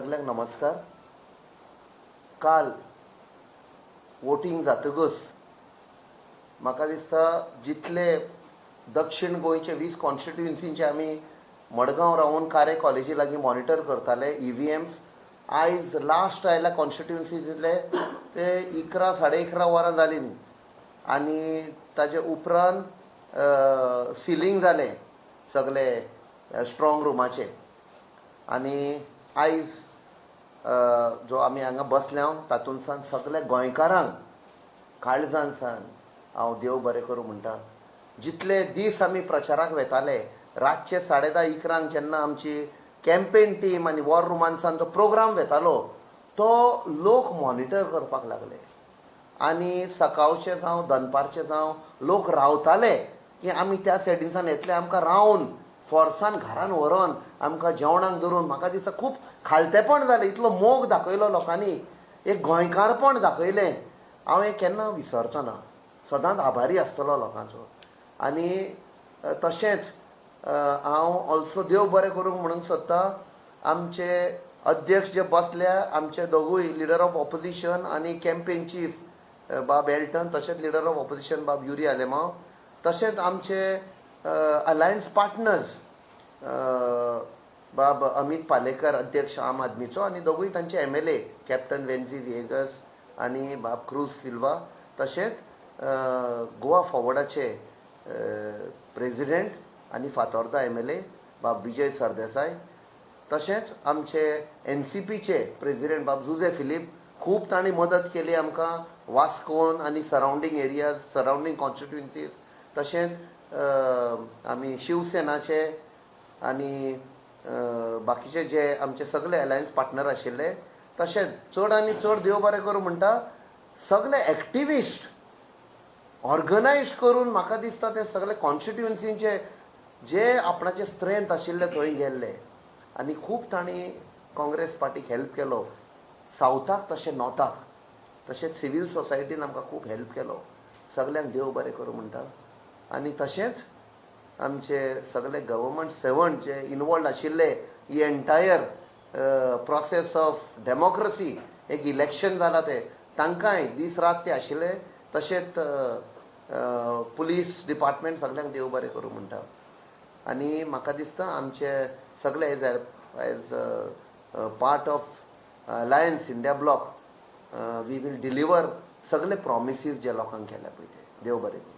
सगळ्यांक नमस्कार. काल वोटींग जातकच म्हाका दिसता जितले दक्षिण गोंयचे 20 कॉन्स्टिट्युएन्सींचे आमी मडगांव रावून कारे कॉलेजी लागीं मॉनिटर करताले EVMs. आयज लास्ट आयल्या कॉन्स्टिट्युएन्सींतले ते 11 साडे 11 वरां जालीं आनी ताजे उपरांत सिलींग जालें सगळे स्ट्रॉंग रुमाचे. आनी आयज जो आमी हांगा बसल्या तातूंत सावन सगळे गोंयकारांक काळजान सावन हांव देव बरें करूं म्हणटा. जितले दीस आमी प्रचाराक वेताले रातचे 10:30-11 जेन्ना आमची कॅम्पेन टीम आनी वॉर रुमान सावन तो प्रोग्राम वेतालो तो लोक मॉनिटर करपाक लागले. आनी सकाळचे जावं दनपारचे जावं लोक रावताले की आमी त्या सायडीनसान येतले, आमकां रावन फोर्सान घरान व्हरोन आमकां जेवणाक धरून. म्हाका दिसता खूब खालतेपण जालें, इतलो मोग दाखयलो लोकांनी, एक गोंयकारपण दाखयलें. हांव हें केन्ना विसरचो ना, सदांच आभारी आसतलो लोकांचो. आनी तशेंच हांव ऑल्सो देव बरें करूंक म्हणूंक सोदता आमचे अध्यक्ष जे बसल्या, आमचे दोगूय लिडर ऑफ ऑपोजिशन आनी कॅम्पेन चीफ बाब एल्टन, तशेंच लिडर ऑफ ऑपोजिशन बाब युरी आलेमांव, तशेंच आमचे अलायन्स पार्टनर्स बाब अमित पालेकर अध्यक्ष आम आदमीचो आनी दोगूय तांचे MLA कॅप्टन वेन्झी विएगस आनी बाब क्रूज सिल्वा, तशेंच गोवा फॉरवर्डाचे प्रेजिडेंट आनी फातोर्डा MLA बाब विजय सरदेसाय, तशेंच आमचे NCPचे प्रेजिडेंट बाब जुजे फिलीप. खूब तांणी मदत केली आमकां वास्कोन आनी सरावंडींग एरियाज, सरावंडींग कॉन्स्टिट्युएन्सीज. तशेंच आमी शिवसेनाचे आनी बाकीचे जे आमचे सगळे अलायन्स पार्टनर आशिल्ले, तशेंच चड आनी चड देव बरें करूं म्हणटा सगळे एक्टिविस्ट ऑर्गनायज करून म्हाका दिसता ते सगळे कॉन्स्टिट्युएन्सींचे जे आपणाचे स्ट्रेंथ आशिल्ले थंय गेल्ले. आनी खूब तांणी काँग्रेस पार्टीक हेल्प केलो, सावथाक तशें नॉर्थाक, तशेंच सिवील सोसायटीन आमकां खूब हेल्प केलो. सगळ्यांक देव बरें करूं म्हणटा. आनी तशेंच आमचे सगळे गव्हर्मेंट सर्वंट जे इनवॉल्ड आशिल्ले ही एंटायर प्रोसेस ऑफ डेमोक्रेसी, एक इलेक्शन जालां ते, तांकांय दीस रात ते आशिल्ले. तशेंच पुलीस डिपार्टमेंट सगळ्यांक देव बरें करूं म्हणटा. आनी म्हाका दिसता आमचे सगळे as part of alliance India bloc we will deliver सगळे प्रॉमिसीस जे लोकांक केल्या पळय ते. देव बरें करूं.